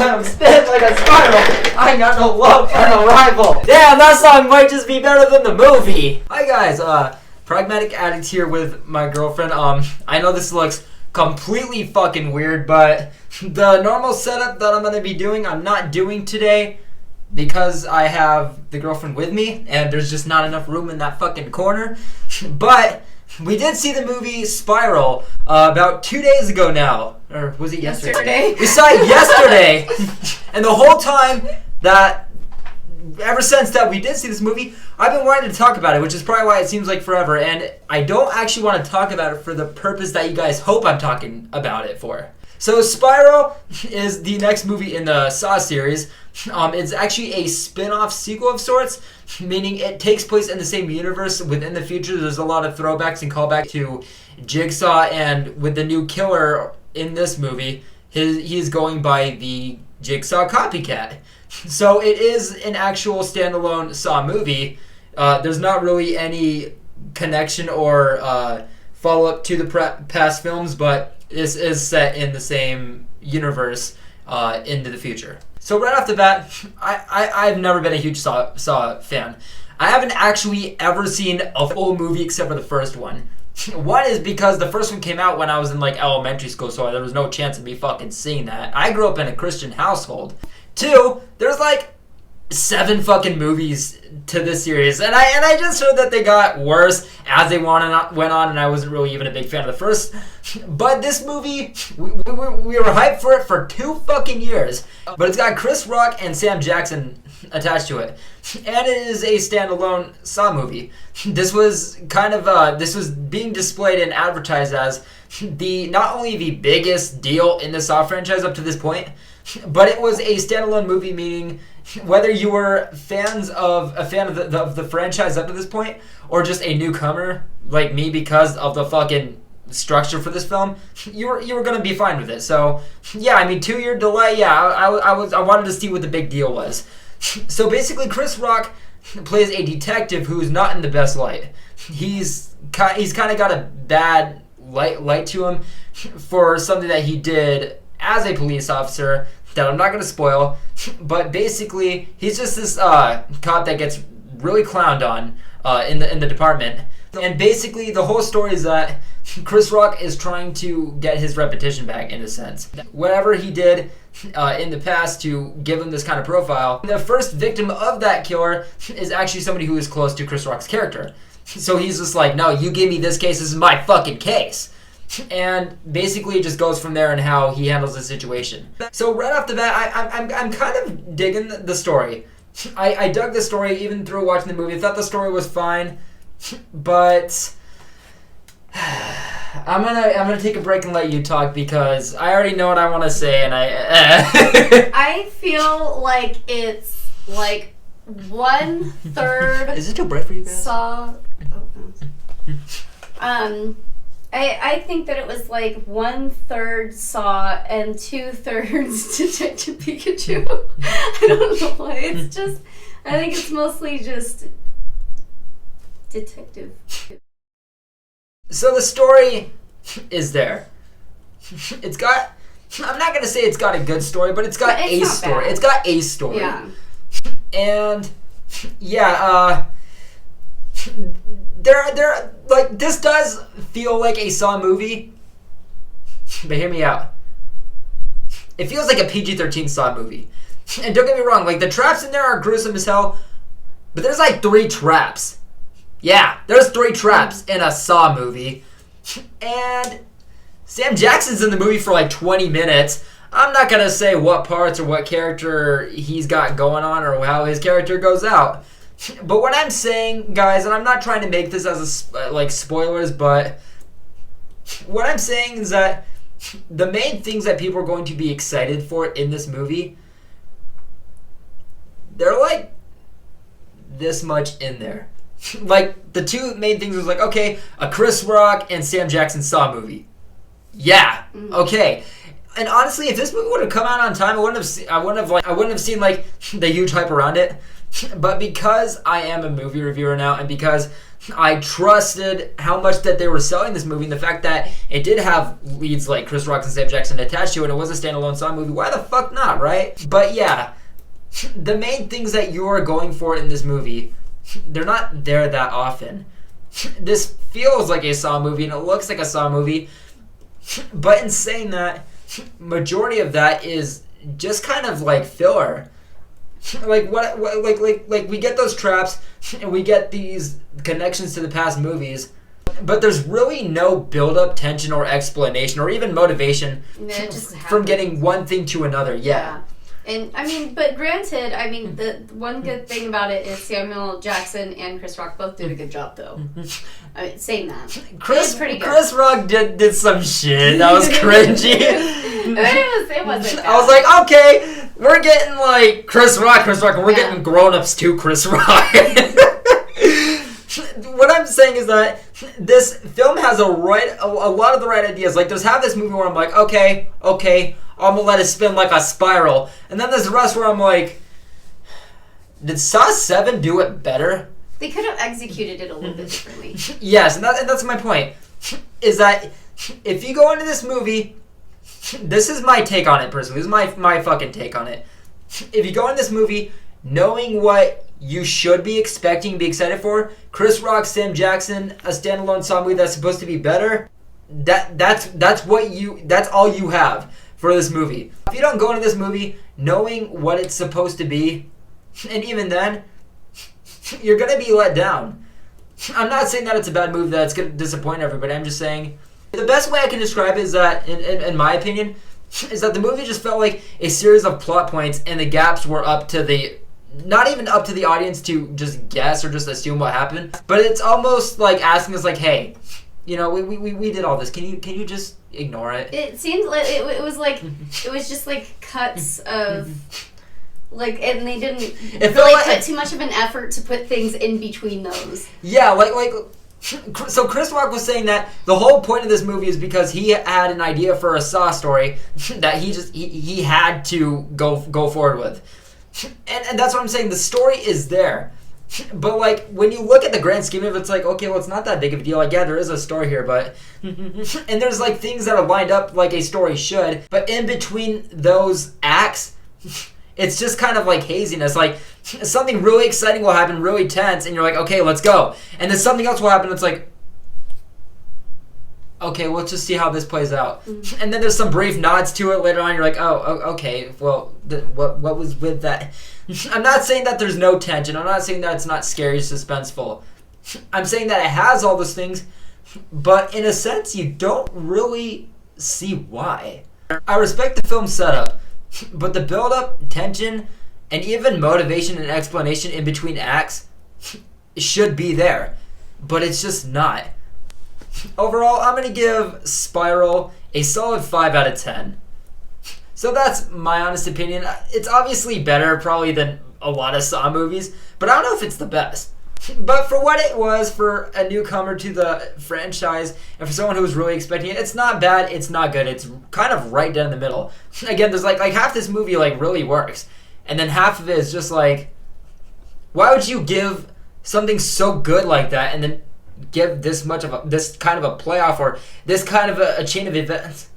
I'm spinning like a spiral. I ain't got no love for no rival. Damn, that song might just be better than the movie. Hi guys, Pragmatic Addict here with my girlfriend. I know this looks completely fucking weird, but the normal setup that I'm gonna be doing, I'm not doing today because I have the girlfriend with me and there's just not enough room in that fucking corner. But we did see the movie Spiral about 2 days ago now. Or was it yesterday? We saw it yesterday. And the whole time ever since that we did see this movie, I've been wanting to talk about it, which is probably why it seems like forever. And I don't actually want to talk about it for the purpose that you guys hope I'm talking about it for. So Spiral is the next movie in the Saw series. It's actually a spin-off sequel of sorts, meaning it takes place in the same universe within the future. There's a lot of throwbacks and callbacks to Jigsaw, and with the new killer in this movie, he's going by the Jigsaw copycat. So it is an actual standalone Saw movie. There's not really any connection or follow-up to the past films, but this is set in the same universe into the future. So right off the bat, I've never been a huge Saw fan. I haven't actually ever seen a full movie except for the first one. One is because the first one came out when I was in like elementary school, so there was no chance of me fucking seeing that. I grew up in a Christian household. Two, there's like 7 fucking movies to this series, and I just heard that they got worse as they went on, and I wasn't really even a big fan of the first. But this movie, we were hyped for it for 2 fucking years. But it's got Chris Rock and Sam Jackson attached to it, and it is a standalone Saw movie. This was this was being displayed and advertised as not only the biggest deal in the Saw franchise up to this point, but it was a standalone movie, meaning whether you were a fan of the franchise up to this point or just a newcomer like me because of the fucking structure for this film, you were gonna be fine with it. So yeah, I mean, 2-year delay. Yeah, I wanted to see what the big deal was. So basically, Chris Rock plays a detective who's not in the best light. He's kind of got a bad light to him for something that he did as a police officer that I'm not going to spoil, but basically he's just this cop that gets really clowned on in the department. And basically the whole story is that Chris Rock is trying to get his reputation back, in a sense. Whatever he did in the past to give him this kind of profile, the first victim of that killer is actually somebody who is close to Chris Rock's character. So he's just like, no, you give me this case, this is my fucking case. And basically it just goes from there and how he handles the situation. So right off the bat, I'm kind of digging the story. I dug the story even through watching the movie. I thought the story was fine, but I'm gonna take a break and let you talk because I already know what I want to say, and I feel like it's like 1/3. Is it too bright for you guys? Saw. I think that it was like 1/3 Saw and 2/3 Detective Pikachu. I don't know why. It's just, I think it's mostly just detective. So the story is there. It's got, I'm not going to say it's got a good story, but it's got a story. Bad. It's got a story. Yeah. And yeah, there like, this does feel like a Saw movie, but hear me out. It feels like a PG-13 Saw movie. And don't get me wrong, like, the traps in there are gruesome as hell, but there's like 3 traps. Yeah, there's 3 traps in a Saw movie. And Sam Jackson's in the movie for like 20 minutes. I'm not going to say what parts or what character he's got going on or how his character goes out. But what I'm saying, guys, and I'm not trying to make this as like spoilers, but what I'm saying is that the main things that people are going to be excited for in this movie, they're like this much in there. Like, the 2 main things was like, okay, a Chris Rock and Sam Jackson Saw movie. Yeah, okay. And honestly, if this movie would have come out on time, I wouldn't have seen like the huge hype around it. But because I am a movie reviewer now, and because I trusted how much that they were selling this movie, and the fact that it did have leads like Chris Rock and Sam Jackson attached to it. It was a standalone Saw movie. Why the fuck not, right? But yeah, the main things that you are going for in this movie, they're not there that often. This feels like a Saw movie, and it looks like a Saw movie. But in saying that, majority of that is just kind of like filler. Like like we get those traps and we get these connections to the past movies, but there's really no build-up, tension, or explanation, or even motivation from getting one thing to another. Yeah. And I mean, but granted, I mean, the one good thing about it is Samuel Jackson and Chris Rock both did a good job, though. I mean, saying that, Chris Rock did some shit that was cringy. it wasn't bad. I was like, okay, we're getting like Chris Rock, and we're getting grown-ups to Chris Rock. What I'm saying is that this film has a lot of the right ideas. Like, there's half this movie where I'm like, okay, I'm gonna let it spin like a spiral. And then there's the rest where I'm like, did Saw 7 do it better? They could have executed it a little bit differently. Yes, and that's my point. Is that if you go into this movie, this is my take on it personally. This is my fucking take on it. If you go in this movie knowing what you should be expecting, be excited for, Chris Rock, Sam Jackson, a standalone Saw movie that's supposed to be better, that's all you have for this movie. If you don't go into this movie knowing what it's supposed to be, and even then, you're going to be let down. I'm not saying that it's a bad movie that's going to disappoint everybody. I'm just saying the best way I can describe it is that, in my opinion, is that the movie just felt like a series of plot points, and the gaps were not even up to the audience to just guess or just assume what happened, but it's almost like asking us, like, hey, you know, we did all this. Can you just ignore it? It seemed like it was like it was just like cuts of like, and they didn't really put too much of an effort to put things in between those. Yeah, like so Chris Rock was saying that the whole point of this movie is because he had an idea for a Saw story that he had to go forward with, and that's what I'm saying. The story is there. But, like, when you look at the grand scheme of it, it's like, okay, well, it's not that big of a deal. Like, yeah, there is a story here, but... and there's, like, things that are lined up like a story should. But in between those acts, it's just kind of like haziness. Like, something really exciting will happen, really tense, and you're like, okay, let's go. And then something else will happen, it's like... okay, let's just see how this plays out. Mm-hmm. And then there's some brief nods to it later on. You're like, oh, okay, well, what was with that? I'm not saying that there's no tension. I'm not saying that it's not scary, suspenseful. I'm saying that it has all those things, but in a sense, you don't really see why. I respect the film's setup, but the build-up, tension, and even motivation and explanation in between acts should be there, but it's just not. Overall, I'm going to give Spiral a solid 5 out of 10. So that's my honest opinion. It's obviously better probably than a lot of Saw movies, but I don't know if it's the best. But for what it was, for a newcomer to the franchise, and for someone who was really expecting it, it's not bad, it's not good. It's kind of right down the middle. Again, there's like half this movie like really works, and then half of it is just like, why would you give something so good like that and then give this kind of a playoff or this kind of a chain of events?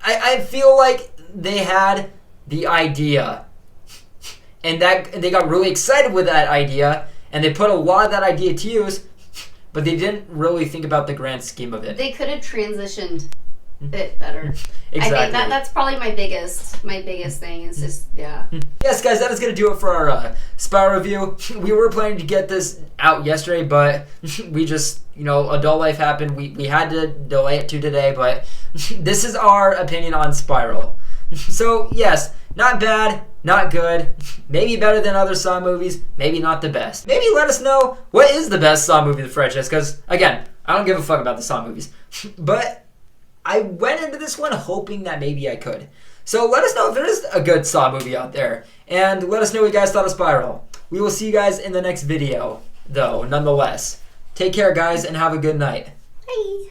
I feel like they had the idea, and they got really excited with that idea, and they put a lot of that idea to use, but they didn't really think about the grand scheme of it. They could have transitioned it better. Exactly. I think that's probably my biggest thing is just, yeah. Yes, guys, that is going to do it for our Spiral review. We were planning to get this out yesterday, but we just, adult life happened. We had to delay it to today, but this is our opinion on Spiral. So, yes, not bad, not good, maybe better than other Saw movies, maybe not the best. Maybe let us know what is the best Saw movie in the franchise, because, again, I don't give a fuck about the Saw movies. But I went into this one hoping that maybe I could. So let us know if there is a good Saw movie out there, and let us know what you guys thought of Spiral. We will see you guys in the next video, though, nonetheless. Take care, guys, and have a good night. Bye.